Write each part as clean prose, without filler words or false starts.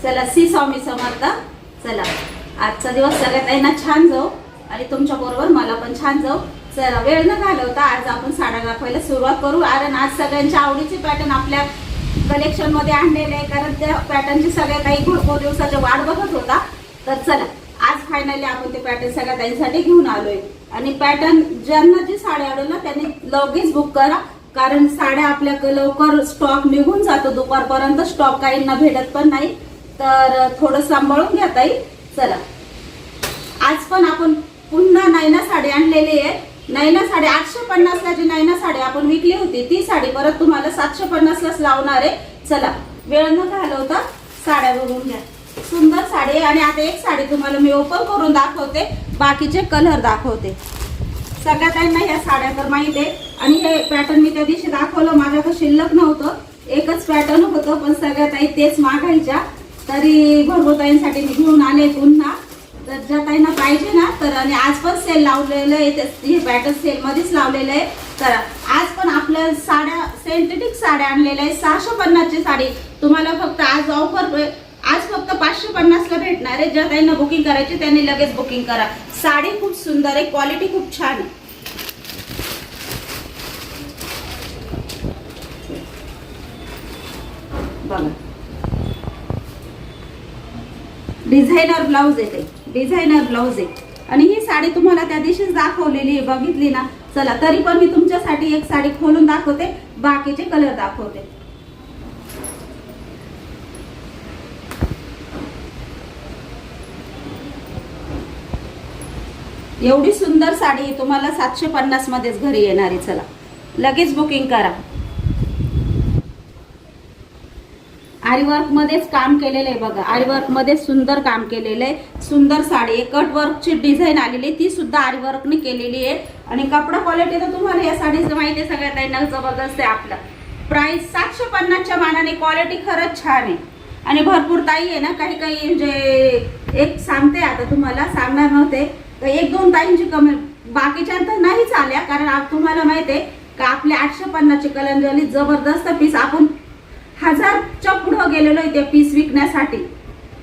चला सी स्वामी समर्थ. चला आजचा दिवस सगळ्यांना छान जाऊ आणि तुमच्या बरोबर मला पण छान जाऊ. चला वेळ न घालवता आज आपण साड्या दाखवायला सुरुवात करू. कारण आज सगळ्यांच्या आवडीचे पॅटर्न आपल्या कलेक्शन मध्ये आणलेले आहे. कारण त्या पॅटर्नची सगळ्या काही भरपूर दिवसाची वाट बघत होता. तर चला आज फायनली आपण ते पॅटर्न सगळ्या ताईंसाठी घेऊन आलोय. आणि पॅटर्न ज्यांना जी साडी आवडेल त्यांनी लगेच बुक करा. कारण साड्या आपल्या लवकर स्टॉक निघून जातो. दुपारपर्यंत स्टॉक काहींना भेटत पण नाही. तर थोडं सांभाळून घ्या ताई. चला आज पण आपण पुन्हा नैना साडी आणलेली आहे. नैना साडी 850 ला जी नैना साडी आपण विकली होती ती साडी परत तुम्हाला 750 लाच लावणार आहे. चला वेळ न घालवता साड्या बघून घ्या. सुंदर साडी आहे. आणि आता एक साडी तुम्हाला मी ओपन करून दाखवते, बाकीचे कलर दाखवते. सगळ्यांना ह्या साड्या तर माहिती आहे. आणि हे पॅटर्न मी त्या दिवशी दाखवलं, माझ्याकडे शिल्लक नव्हतं, एकच पॅटर्न होतं. पण सगळ्या ताई तेच मागायच्या, तरी भरपूर ताईंसाठी मी घेऊन आले पुन्हा. तर ज्या ताईंना पाहिजे ना तर आणि आज पण सेल लावलेलं आहे. हे पॅटर्न सेल मध्येच लावलेलं आहे. तर आज पण आपल्या साड्या सिंथेटिक साड्या आणलेल्या आहे. 650 ची साडी तुम्हाला फक्त आज ऑफर आज फक्त 550 ला भेटणार आहे. ज्या ताईंना बुकिंग करायची त्यांनी लगेच बुकिंग करा. साडी खूप सुंदर आहे, क्वालिटी खूप छान आहे. बघा डिझायनर ब्लाउज येते, डिझायनर ब्लाउज आहे. आणि ही साडी तुम्हाला त्या दिवशीच दाखवलेली आहे, बघितली ना. चला तरी पण मी तुमच्यासाठी एक साडी खोलून दाखवते, बाकीचे कलर दाखवते. एवढी सुंदर साडी तुम्हाला 750 मध्येच घरी येणार आहे. चला लगेच बुकिंग करा. आरीवर्क मध्येच काम केलेलं आहे बघा. आरीवर्क मध्ये सुंदर काम केलेलं आहे. सुंदर साडी आहे. कट वर्कची डिझाईन आलेली आहे, ती सुद्धा आरीवर्कने केलेली आहे. आणि कपडा क्वालिटी तर तुम्हाला या साडीचं माहिती आहे, सगळ्या ताईंना जबरदस्त आहे. आपला प्राइस 750 च्या मानाने क्वालिटी खरंच छान आहे. आणि भरपूर ताई आहे ना, काही काही म्हणजे एक सांगते आता तुम्हाला, सांगणार नव्हते तर एक दोन ताईंची कमेंट, बाकीच्या तर नाहीच आल्या. कारण तुम्हाला माहिती आहे का आपल्या 850 ची कलंजली जबरदस्त पीस आपण 1000च्या पुढे गेलेलो आहे त्या पीस विकण्यासाठी.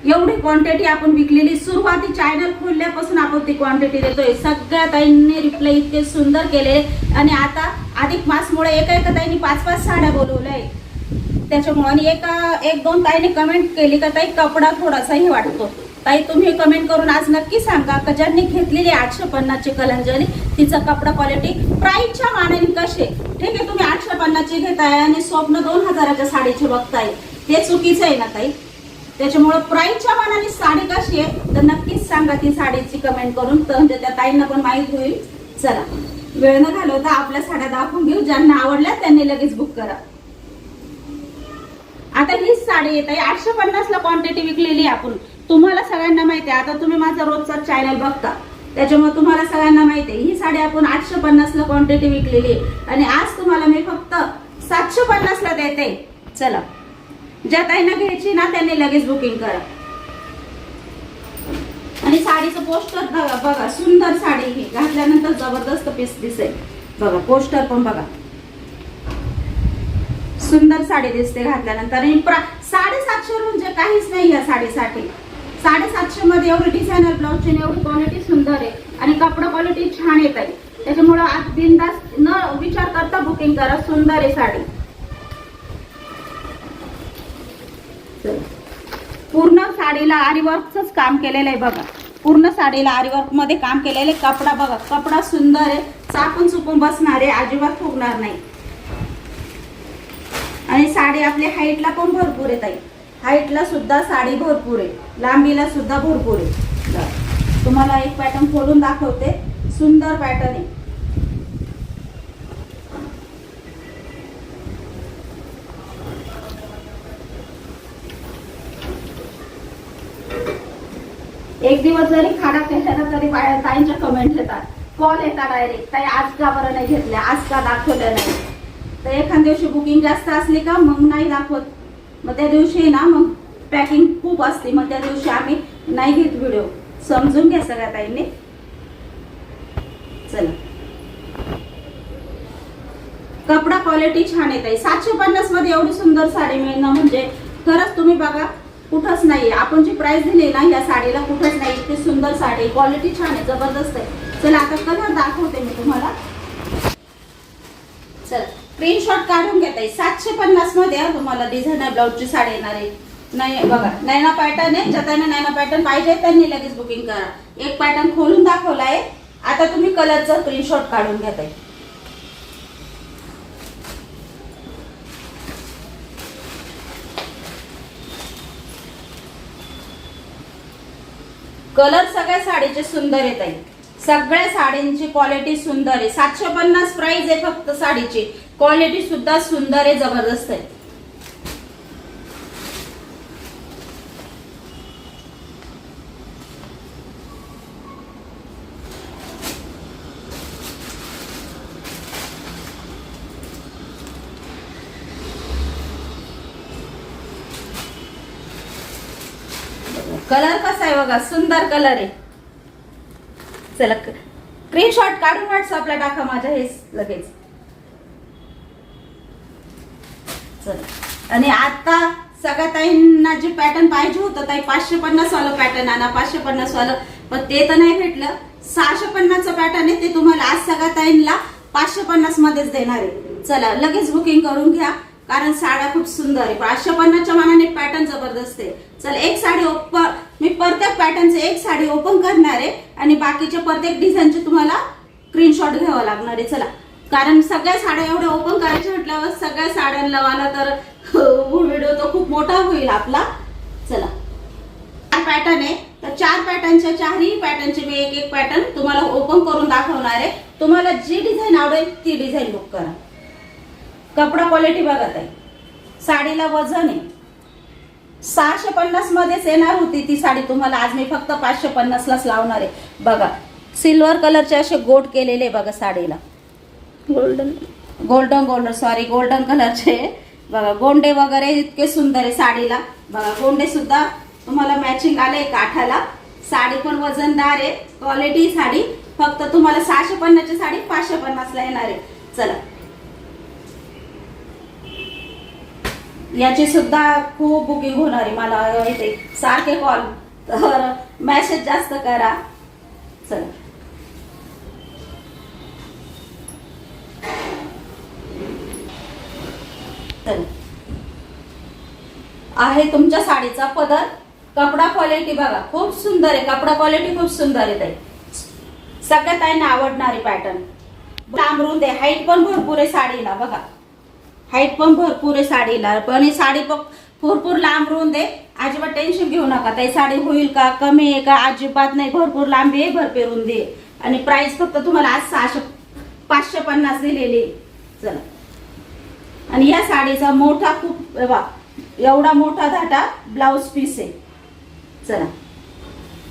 एवढी क्वांटिटी आपण विकलेली. सुरुवाती चॅनल खोलल्यापासून आपण ती क्वांटिटी देतोय. सगळ्या ताईंनी रिप्लाय इतके सुंदर केले. आणि आता अधिक मासमुळे एका ताईंनी 5-5 साड्या बोलवल्या त्याच्यामुळे. आणि एक दोन ताईंनी कमेंट केली का ताई कपडा थोडासाही वाटतो. ताई तुम्ही कमेंट करून आज नक्की सांगा का ज्यांनी घेतलेली 850 ची कलंजली तिचा कपडा क्वालिटी प्राइसच्या मानाने कसे. ठीक आहे तुम्ही 850 ची घेताय आणि स्वप्न 2000च्या साडीचे बघताय, ते चुकीचं आहे ना ताई. त्याच्यामुळे प्राइसच्या मानाने साडी कशी आहे तर नक्कीच सांगा ती साडीची कमेंट करून, तर म्हणजे त्या ताईंना पण माहित होईल. चला वेळ न घालवता आपल्या साड्या दाखवून घेऊ. ज्यांना आवडल्या त्यांनी लगेच बुक करा. आता हीच साडी येत आहे 850 ला क्वांटिटी विकलेली आपण. तुम्हाला सगळ्यांना माहिती आहे, आता तुम्ही माझा रोजचा चॅनल बघता त्याच्यामुळे तुम्हाला सगळ्यांना माहिती आहे ही साडी आपण 850 ला क्वांटिटी विकलेली आहे. आणि आज तुम्हाला मी फक्त 750 ला देते. चला ज्या ताईंना घ्यायची ना त्यांनी लगेच बुकिंग करा. आणि साडीचं पोस्टर बघा, सुंदर साडी ही घातल्यानंतर जबरदस्त पीस दिसेल. बघा पोस्टर पण बघा, सुंदर साडी दिसते घातल्यानंतर. आणि 750 म्हणजे काहीच नाही या साडीसाठी. 750 मध्ये एवढी डिझायनर ब्लाउजची एवढी क्वालिटी सुंदर आहे. आणि कपडा क्वालिटी छान येत आहे. त्याच्यामुळे आज बिनधास्त न विचार करता बुकिंग करा. सुंदर आहे साडी. पूर्ण साडीला आरीवर्कच काम केलेलं आहे बघा. पूर्ण साडीला आरीवर्क मध्ये काम केलेलं आहे. कपडा बघा, कपडा सुंदर आहे, चापून चुपून बसणार आहे, अजिबात फुगणार नाही. आणि साडी आपली हाईटला पण भरपूर आहे ताई. हाईटला सुद्धा साडी भरपूर आहे, लांबीला सुद्धा भरपूर आहे. तुम्हाला एक पॅटर्न खोलून दाखवते. सुंदर पॅटर्न आहे. एक दिवस जरी खाडा केला तरी ताईंच्या कमेंट येतात, कॉल येतात डायरेक्ट, ताई आज का बरं नाही घेतल्या, आज का दाखवलं नाही. तर एखाद्या दिवशी बुकिंग जास्त असली का मग नाही दाखवत. मग त्या दिवशी ना मग पॅकिंग खूप असते, मग त्या दिवशी आम्ही नाही घेत व्हिडिओ. समजून घ्या सगळ्या ताईंनी. चला कपडा क्वालिटी छान येत आहे. 750 मध्ये एवढी सुंदर साडी मिळणं म्हणजे खरंच तुम्ही बघा कुठंच नाही. आपण जी प्राइस दिली ना या साडीला कुठंच नाही. इतकी सुंदर साडी, क्वालिटी छान आहे, जबरदस्त आहे. चला आता कलर दाखवते मी तुम्हाला. चला स्क्रीनशॉट काढून घेता येईल. 750 मध्ये तुम्हाला डिझायनर ब्लाउजची साडी येणार आहे. नाही बघा, नैना पॅटर्न आहे. ज्यांना नैना पॅटर्न पाहिजे त्यांनी लगेच बुकिंग करा. एक पॅटर्न खोलून दाखवला आहे. आता तुम्ही कलरचा स्क्रीनशॉट काढून घेता येईल. कलर सगळ्या साडीचे सुंदर येत आहे. सगळ्या साडींची क्वालिटी सुंदर आहे. 750 प्राइस आहे फक्त साडीची. क्वालिटी सुद्धा सुंदर आहे, जबरदस्त आहे. कलर कसा आहे बघा, सुंदर कलर आहे. चला स्क्रीनशॉट काढून व्हॉट्सअपला टाका माझ्या हे लगेच. चला, आणि आता सगळ्या ताईंना जे पॅटर्न पाहिजे होतं ताई 550 वाला पॅटर्न आणा, 550 वाला, पण ते तर नाही भेटलं. 650चं पॅटर्न आहे ते तुम्हाला आज सगळ्या ताईंना 550 मध्येच देणार आहे. चला लगेच बुकिंग करून घ्या, कारण साड्या खूप सुंदर आहे. 550च्या मानाने पॅटर्न जबरदस्त आहे. चला एक साडी मी प्रत्येक पॅटर्नचे एक साडी ओपन करणार आहे आणि बाकीच्या प्रत्येक डिझाईनचे तुम्हाला स्क्रीनशॉट घ्यावा लागणार आहे. चला, कारण सगळ्या साड्या एवढ्या ओपन करायच्या म्हटल्यावर सगळ्या साड्यांना वाला तर व्हिडिओ तो खूप मोठा होईल आपला. चला 4 पॅटर्न आहे, तर 4 पॅटर्नच्या 4ही पॅटर्नचे मी एक एक पॅटर्न तुम्हाला ओपन करून दाखवणार आहे. तुम्हाला जी डिझाईन आवडेल ती डिझाईन बुक करा. कपडा क्वालिटी बघत आहे, साडीला वजन आहे. 650 मध्येच येणार होती ती साडी, तुम्हाला आज मी फक्त 550 लाच लावणार आहे. बघा सिल्वर कलरचे असे गोट केलेले बघा साडीला, गोल्डन कलरचे बघा. गोंडे वगैरे इतके सुंदर आहे साडीला. बघा गोंडे सुद्धा तुम्हाला मॅचिंग आले काठाला. साडी पण वजनदार आहे, क्वालिटी साडी. फक्त तुम्हाला 650 ची साडी 550 ला येणार आहे. चला याची सुद्धा खूप बुकिंग होणार आहे. मला येते सारखे कॉल, तर मेसेज जास्त करा. चला आहे तुमच्या साडीचा पदर. कपडा क्वालिटी बघा खूप सुंदर आहे. कपडा क्वालिटी खूप सुंदर आहे. सगळ्या ताईंना आवडणारी पॅटर्न. लांबरून दे, हाईट पण भरपूर आहे साडीला. बघा हाईट पण भरपूर आहे साडीला, पण ही साडी भरपूर लांब रुंद आहे. अजिबात टेन्शन घेऊ नका, ताई साडी होईल का, कमी आहे का, अजिबात नाही. भरपूर लांबी आहे, भरपूर रुंदी आहे. आणि प्राइस फक्त तुम्हाला आज 550 दिलेली. चला, आणि या साडीचा मोठा खूप एवढा मोठा धाटा ब्लाउज पीस आहे. चला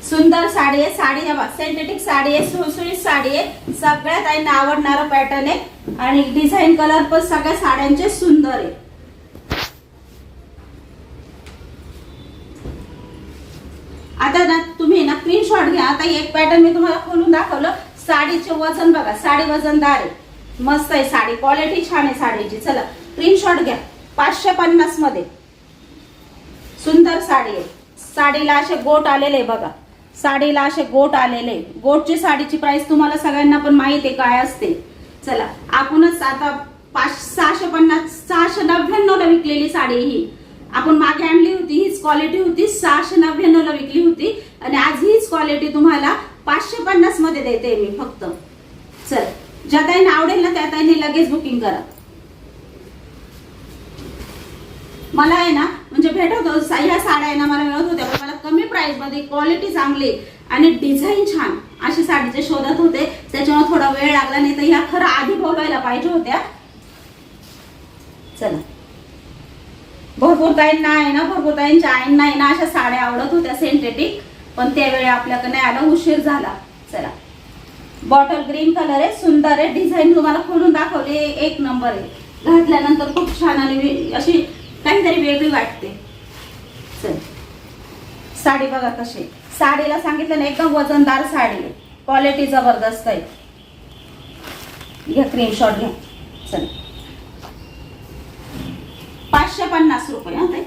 सुंदर साडी आहे. साडी सिंथेटिक साडी आहे, सुळसुळीत साडी आहे. सगळ्यात ताईंना आवडणारा पॅटर्न आहे आणि डिझाईन कलर पण सगळ्या साड्यांचे सुंदर आहे. आता ना तुम्ही ना स्क्रीनशॉट घ्या. आता एक पॅटर्न मी तुम्हाला खोलून दाखवलं. साडीचे वजन बघा, साडी वजनदार आहे, मस्त आहे साडी, क्वालिटी छान आहे साडीची. चला स्क्रीनशॉट घ्या. 550 मध्ये सुंदर साडी आहे. साडीला असे गोट आलेले बघा, साडीला असे गोट आलेले. गोटची साडीची प्राइस तुम्हाला सगळ्यांना पण माहिती आहे काय असते. चला आपणच आता 699 ला विकलेली साडी ही आपण मागे आणली होती. हीच क्वालिटी होती, 699 ला विकली होती. आणि आज हीच क्वालिटी तुम्हाला 550 मध्ये देते मी फक्त. चल ज्या ताईंना आवडेल ना त्या ताईंनी लगेच बुकिंग करा. मला आहे ना म्हणजे भेटत होतं ह्या साड्या आहे ना मला मिळत होत्या, पण मला कमी प्राइस मध्ये क्वालिटी चांगली आणि डिझाईन छान अशी साडीचे शोधत होते. त्याच्यामुळे थोडा वेळ लागला, नाही तर ह्या खरं आधी बोलवायला पाहिजे होत्या. चला भरपूर ताईंना आहे ना, भरपूर ताईंच्या आईंना आहे ना अशा साड्या आवडत होत्या सिंथेटिक, पण त्यावेळी आपल्याकडे नाही आला, उशीर झाला. चला बॉटल ग्रीन कलर आहे, सुंदर आहे. डिझाईन तुम्हाला खोलून दाखवले, एक नंबर आहे. घातल्यानंतर खूप छान आणि अशी काहीतरी वेगळी वाटते. चल साडी बघा कशी, साडीला सांगितलं ना एकदम वजनदार साडी आहे, क्वालिटी जबरदस्त आहे. घ्या स्क्रीनशॉट घ्या. चल 550 रुपये. हा ताई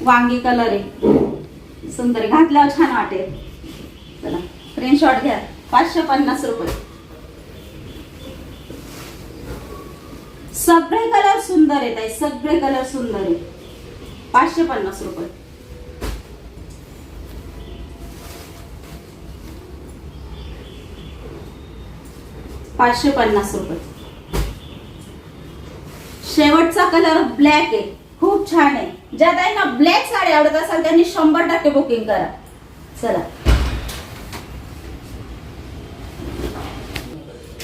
वांगी कलर आहे, सुंदर आहे, घातल्यावर छान वाटेल. चला स्क्रीनशॉट घ्या. 550 रुपये. सगळे कलर सुंदर आहेत ताई, सगळे कलर सुंदर आहे. 550 रुपये. ₹550. शेवटचा कलर ब्लॅक आहे, खूप छान आहे. ज्या ताईंना ब्लॅक साडी आवडत असेल त्यांनी 100% बुकिंग करा. चला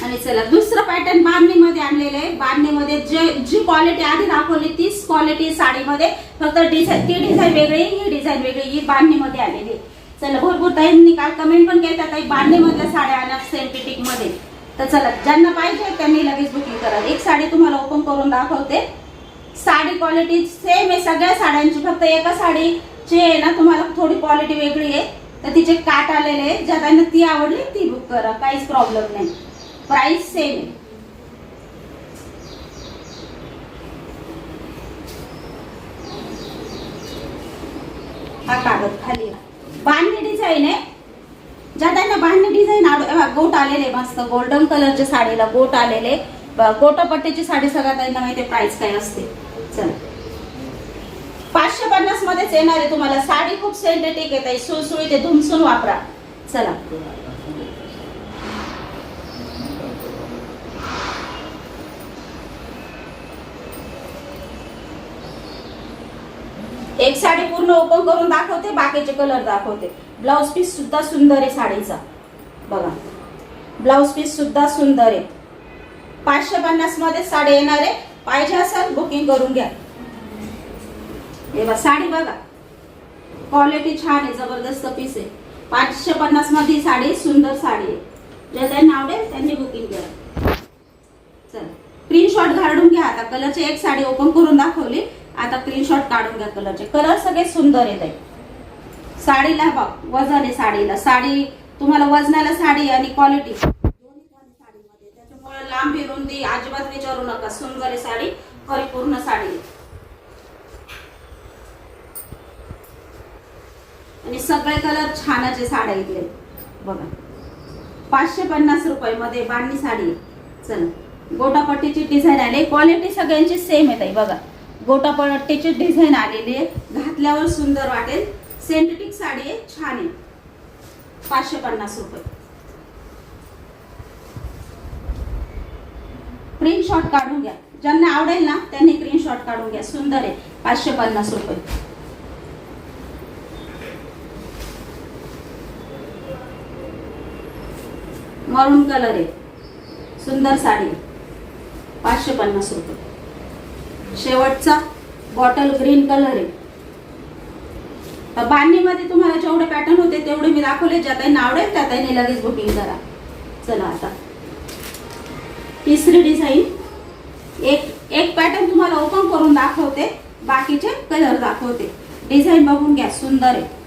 आणि चला दुसरं पॅटर्न बांधणीमध्ये आणलेलं आहे. बांधणीमध्ये जी क्वालिटी आधी दाखवली तीच क्वालिटी साडीमध्ये, फक्त डिझाईन, ती डिझाईन वेगळी, ही डिझाईन वेगळी, ही बांधणीमध्ये आलेली. चला भरपूर ताईंनी काल कमेंट पण केल्या ताई बांधणीमधल्या साड्या आणा सिंथेटिक मध्ये. तर चला ज्यांना पाहिजे त्यांनी लगेच बुकिंग करा. एक साडी तुम्हाला ओपन करून दाखवते. साडी क्वालिटी सेम आहे सगळ्या साड्यांची, फक्त एका साडीची आहे ना तुम्हाला थोडी क्वालिटी वेगळी आहे, तर तिचे काट आलेले आहे. ज्या त्यांना ती आवडली ती बुक करा, काहीच प्रॉब्लेम नाही. प्राइस सेम आहे. हा कागद खाली बांधणी डिझाईन आहे. ज्या त्यांना बांधणी डिझाईन आवड, गोट आलेले मस्त गोल्डन कलरच्या साडीला गोट आलेले. गोटापट्टीची साडी सगळ्या त्यांना माहिती प्राइस काय असते. चला 550 मध्येच येणार आहे तुम्हाला. साडी खूप सिंथेटिक आहे, सुळसुळीत आहे, धुमसून वापरा. चला एक साडी पूर्ण ओपन करून दाखवते, बाकीचे कलर दाखवते. ब्लाउज पीस सुद्धा सुंदर आहे साडीचा, बघा ब्लाउज पीस सुद्धा सुंदर आहे. 550 मध्ये साडी येणार आहे. पाहिजे असेल बुकिंग करून घ्या. हे बघा साडी बघा, क्वालिटी छान आहे, जबरदस्त पीस आहे. 550 मध्ये साडी सुंदर साडी आहे. ज्या त्यांना आवडेल त्यांनी बुकिंग करा. चला स्क्रीनशॉट काढून घ्या. आता कलरची एक साडी ओपन करून दाखवली, आता स्क्रीनशॉट काढून घ्या. कलरचे कलर सगळे सुंदर आहेत. साडीला बघ वजन आहे, साडीला साडी तुम्हाला वजनाला साडी आणि क्वालिटी दोन्ही साडीमध्ये, त्याच्यामुळे लांबी रुंदी अजिबात विचारू नका. सुंदर आहे साडी, परिपूर्ण साडी आणि सगळे कलर छानच आहे साड्या इथले बघा. 550 रुपये मध्ये बांधणी साडी. चला गोटापट्टीची डिझाईन आली, क्वालिटी सगळ्यांची सेम आहे बघा. गोटापट्टीची डिझाईन आलेली आहे, घातल्यावर सुंदर वाटेल. सिंथेटिक साडी आहे, छान आहे. 550 रुपये. स्क्रीनशॉट काढून घ्या. ज्यांना आवडेल ना त्यांनी स्क्रीनशॉट काढून घ्या. सुंदर आहे. 550 रुपये. मरून कलर आहे, सुंदर साडी. 550 रुपये. शेवटचा बॉटल ग्रीन कलर आहे. बांधणीमध्ये तुम्हाला जेवढे पॅटर्न होते तेवढे मी दाखवले. ज्या त्यांना आवडेल त्या त्यांनी लगेच बुकिंग करा. चला आता तिसरी डिझाईन. एक पॅटर्न तुम्हाला ओपन करून दाखवते, बाकीचे कलर दाखवते. डिझाईन बघून घ्या, सुंदर आहे.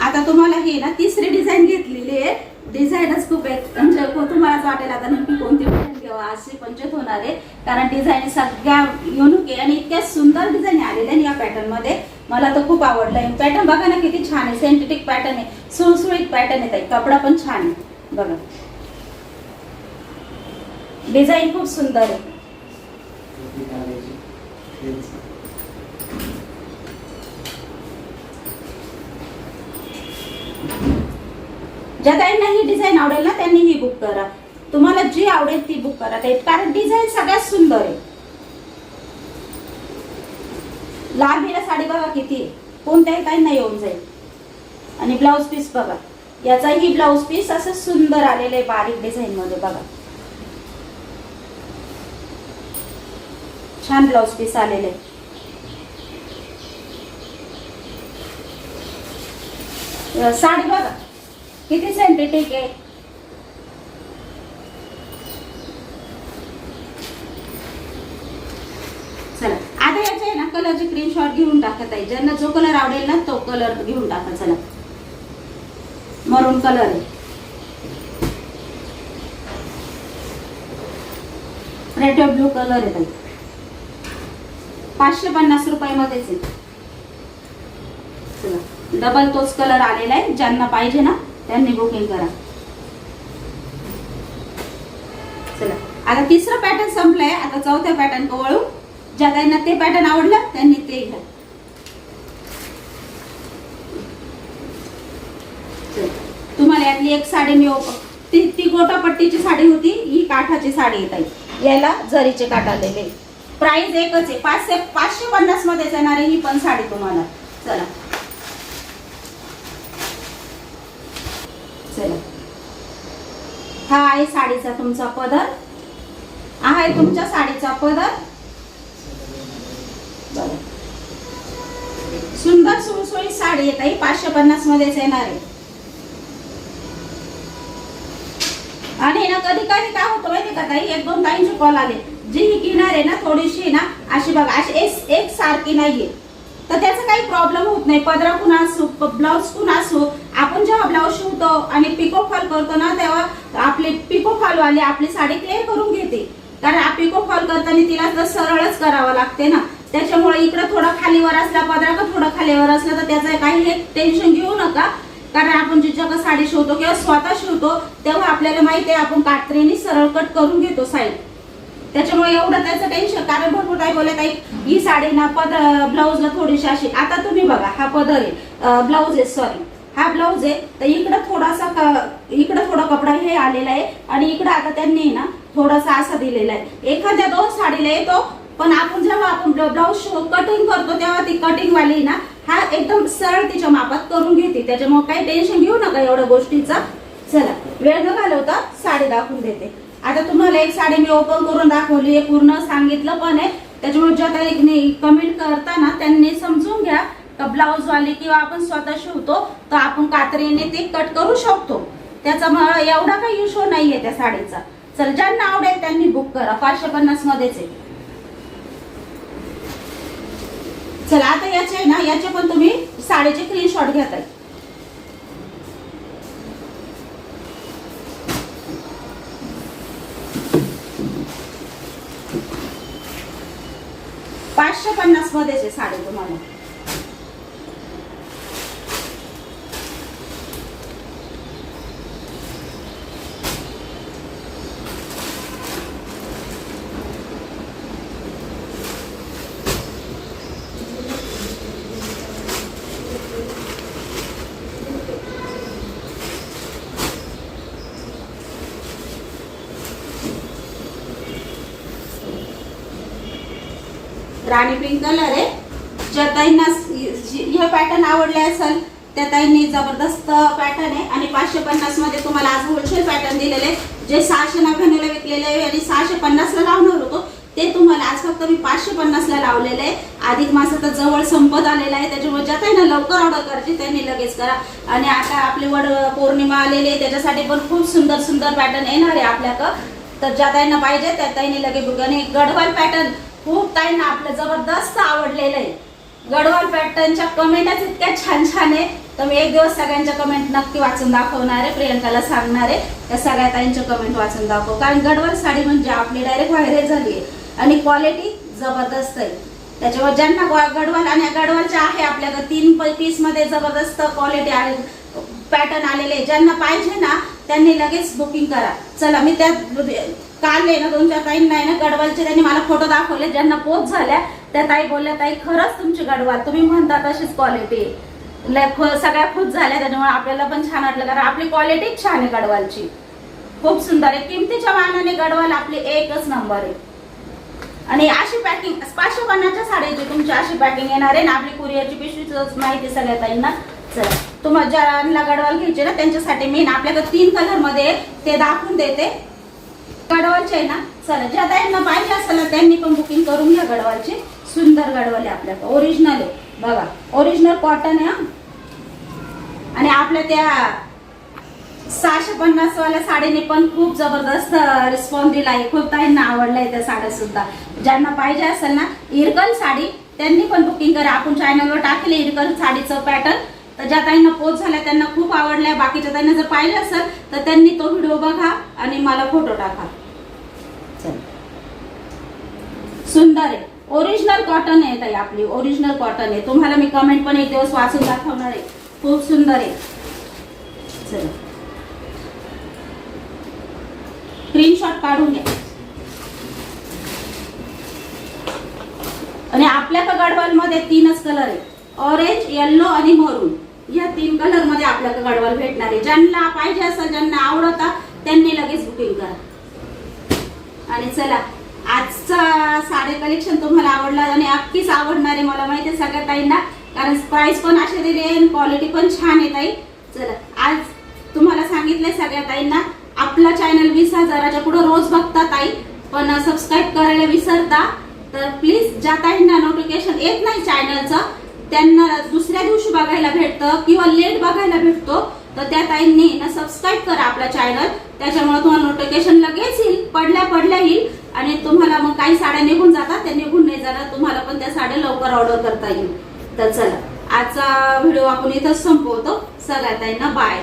आता तुम्हाला ही ना तिसरी डिझाईन घेतलेली आहे. डिझाईनच खूप आहे, म्हणजे तुम्हालाच वाटेल आता नेमकी कोणती डिझाईन घ्यावा अशी पंचायत होणार आहे. कारण डिझाईन सगळ्या युनिक आहे आणि इतक्या सुंदर डिझाईन आलेल्या या पॅटर्न मध्ये. मला तर खूप आवडलं. पॅटर्न बघा ना किती छान आहे. सिंथेटिक पॅटर्न आहे, सुळसुळीत पॅटर्न आहे. कपडा पण छान आहे बघा. डिझाईन खूप सुंदर आहे. ज्या ताईंना ही डिझाईन आवडेल ना त्यांनी ही बुक करा. तुम्हाला जी आवडेल ती बुक करा, कारण डिझाईन सगळ्यात सुंदर आहे. लांबीला साडी बघा किती, कोणत्याही ताईंना येऊन जाईल. आणि ब्लाउज पीस बघा, याचाही ब्लाउज पीस असं सुंदर आलेलं आहे बारीक डिझाईन मध्ये बघा. छान ब्लाउज पीस आलेले आहे. साडी बघा किती सिंथेटिक आहे. चला आता कलरचे स्क्रीनशॉट घेऊन टाकत आहे. ज्यांना जो कलर आवडेल ना तो कलर घेऊन टाका. चला, मरून कलर आहे, रेड ब्लू कलर आहे ताई. 550 रुपयामध्येच आहे. चला, डबल तोच कलर आलेला आहे. ज्यांना पाहिजे ना त्यांनी बुकिंग करा. चला, आता तिसरा पॅटर्न संपलाय. आता चौथ्या पॅटर्न को वळू. ज्या त्यांना ते पॅटर्न आवडलं त्यांनी ते घ्या. तुम्हाला यातली एक साडी मी ती गोटापट्टीची साडी होती, ही काठाची साडी येत आहे. याला जरीचे काठ आलेले. प्राइस एकच आहे, 550 मध्येच येणार आहे ही पण साडी तुम्हाला. चला चला, हा आहे साडीचा तुमचा पदर. हा आहे तुमच्या साडीचा पदर. सुंदर सुळसुळीत साडी येत आहे, 550 मध्येच येणार आहे. आणि ना कधी कधी काय होतं माहिती का ताई, एक दोन ताईंचे कॉल आले, जी ही किनार आहे ना थोडीशी ना अशी बघा, अशी एक सारखी नाहीये, तर त्याचा काही प्रॉब्लेम होत नाही. पदरा कुणा असो, ब्लाउज कुणा असो, आपण जेव्हा ब्लाउज शिवतो आणि पिको फॉल करतो ना तेव्हा आपली पिको फॉल वाली आपली साडी क्लिअर करून घेते. कारण पिको फॉल करताना तिला तर सरळच करावं लागते ना. त्याच्यामुळे इकडे थोडं खालीवर असला पदरा का थोडं खालीवर असलं तर त्याचं काही टेन्शन घेऊ नका. कारण आपण जेव्हा साडी शिवतो किंवा स्वतः शिवतो तेव्हा आपल्याला माहिती आहे आपण कात्रीने सरळ कट करून घेतो साईड. त्याच्यामुळे एवढं त्याचं टेन्शन. कारण भरपूर काय बोलत आहे, ही साडी ना ब्लाऊजला थोडीशी अशी. आता तुम्ही बघा, हा पदर आहे, ब्लाऊज आहे, सॉरी हा ब्लाऊज आहे. तर इकडं थोडासा इकडं थोडा कपडा हे आलेला आहे आणि इकडं आता त्यांनी ना थोडासा असा दिलेला आहे. एखाद्या दोन साडीला येतो, पण आपण जेव्हा आपण ब्लाऊज कटिंग करतो तेव्हा ती कटिंग वाली ना हा एकदम सरळ तिच्या मापात करून घेते. त्याच्यामुळे काही टेन्शन घेऊ नका एवढ्या गोष्टीचा. चला, वेळ न घालवता साडी दाखवून देते. आता तुम्हाला एक साडी मी ओपन करून दाखवली आहे, पूर्ण सांगितलं पण आहे. त्याच्यामुळे ज्या ताईंनी कमेंट करताना त्यांनी समजून घ्या का ब्लाऊज वाली किंवा आपण स्वतः शिवतो तर आपण कात्रीने ते कट करू शकतो. त्याच्यामुळे एवढा काही इश्यू नाहीये त्या साडीचा. चल, ज्यांना आवडेल त्यांनी बुक करा, 550 मध्येच आहे. चला, आता याचे ना याचे पण तुम्ही साडीचे स्क्रीनशॉट घेताय. $550 मध्येच आहे साडी तुम्हाला. राणी पिंक कलर आहे. ज्या ताईंना हे पॅटर्न आवडले असेल त्या ताईंनी जबरदस्त पॅटर्न आहे. आणि 550 मध्ये तुम्हाला आज होलसेल पॅटर्न दिलेले, जे 699 ला विकलेले आहे आणि 650 ला लावणार होतो ते तुम्हाला आज फक्त मी 550 ला लावलेले आहे. अधिक मास आता जवळ संपत आलेला आहे, त्याच्यामुळे ज्या ताईंना लवकर ऑर्डर करायची त्यांनी लगेच करा. आणि आता आपली वड पौर्णिमा आलेली आहे, त्याच्यासाठी पण खूप सुंदर सुंदर पॅटर्न येणार आहे आपल्याकडं. तर ज्या ताईंना पाहिजे त्या ताईंनी लगेच बुक. आणि गडवाल पॅटर्न खूप ताईंना आपलं जबरदस्त आवडलेलं आहे. गडवाल पॅटर्नच्या कमेंटच इतक्या छान छान आहे, तर मी एक दिवस सगळ्यांच्या कमेंट नक्की वाचून दाखवणार आहे. प्रियंकाला सांगणार आहे त्या सगळ्या ताईंच्या कमेंट वाचून दाखव. कारण गडवाल साडी म्हणजे आपली डायरेक्ट व्हायरल झाली आहे आणि क्वालिटी जबरदस्त आहे. त्याच्यावर ज्यांना गडवाल आणि गडवालच्या आहे आपल्याकडे 3 पीस मध्ये जबरदस्त क्वालिटी आले, पॅटर्न आलेले. ज्यांना पाहिजे ना त्यांनी लगेच बुकिंग करा. चला, मी त्या काल आहे ना 2-4 ताईंना आहे ना गडवालचे त्यांनी मला फोटो दाखवले. ज्यांना पोच झाल्या त्या ताई बोलल्या, ताई खरंच तुमची गडवाल तुम्ही म्हणता तशीच क्वालिटी आहे. सगळ्या खुश झाल्या, त्याच्यामुळे आपल्याला पण छान वाटलं. कारण आपली क्वालिटी छान आहे गडवालची, खूप सुंदर आहे. किमतीच्या मानाने गडवाल आपली एकच नंबर आहे. आणि अशी पॅकिंग 550च्या साडीची तुमची अशी पॅकिंग येणार आहे ना. आपली कुरिअरची पिशवीच माहिती सगळ्या ताईंना. चला, तुम्हाला ज्यांना गडवाल घ्यायचे ना त्यांच्यासाठी मी आपल्याकडे 3 कलर मध्ये ते दाखवून देते. गडवालचे आहे ना. चला, ज्या ताईंना पाहिजे असेल त्यांनी पण बुकिंग करून घ्या. गडवालची सुंदर गडवाल आहे आपल्याकडे, ओरिजिनल आहे बघा, ओरिजिनल कॉटन आहे. आणि आपल्या त्या 650 वाल्या साडीने पण खूप जबरदस्त रिस्पॉन्स दिला आहे. खूप ताईंना आवडलाय त्या साड्या सुद्धा. ज्यांना पाहिजे असेल ना इरकल साडी त्यांनी पण बुकिंग करा. आपण चॅनलवर टाकले इरकर साडीचं पॅटर्न, तर ज्या ताईंना पोच झाल्या त्यांना खूप आवडल्या. बाकीच्या ताईंना जर पाहिजे असेल तर त्यांनी तो व्हिडिओ बघा आणि मला फोटो टाका. सुंदर आहे, ओरिजिनल कॉटन आहे ताई, आपली ओरिजिनल कॉटन आहे. तुम्हाला मी कमेंट पण एक दिवस वाचून दाखवणार आहे. खूप सुंदर आहे. चला स्क्रीनशॉट काढून घ्या. आणि आपल्या गडवाल मध्ये 3च कलर आहे, ऑरेंज, येल्लो आणि मरून. या 3 कलर मध्ये आपल्याला गडवाल भेटणार आहे. ज्यांना पाहिजे असेल, ज्यांना आवडता त्यांनी लगेच बुकिंग करा. आणि चला आजचा साडी कलेक्शन तुम्हाला आवडला आणि अगदीच आवडणार आहे मला माहिती आहे सगळ्या ताईंना, कारण प्राइस पण असे दिली आहे, क्वालिटी पण छान आहे ताई. चला आज तुम्हाला सांगितलंय सगळ्या ताईंना, आपला चॅनल 20,000च्या पुढे रोज बघता ताई, पण सबस्क्राईब करायला विसरता. तर प्लीज ज्या ताईंना नोटिफिकेशन येत नाही चॅनलचं, त्यांना दुसऱ्या दिवशी बघायला भेटतं किंवा लेट बघायला भेटतो, तर त्या ताईंनी ना सबस्क्राईब करा आपला चॅनल. त्याच्यामुळे तुम्हाला नोटिफिकेशन लगेच येईल, पडल्या येईल. आणि तुम्हाला मग काही साड्या निघून जातात, त्या निघून नाही जाणार, तुम्हाला पण त्या साड्या लवकर ऑर्डर करता येईल. तर चला आजचा व्हिडिओ आपण इथंच संपवतो. सगळ्या ताईंना बाय.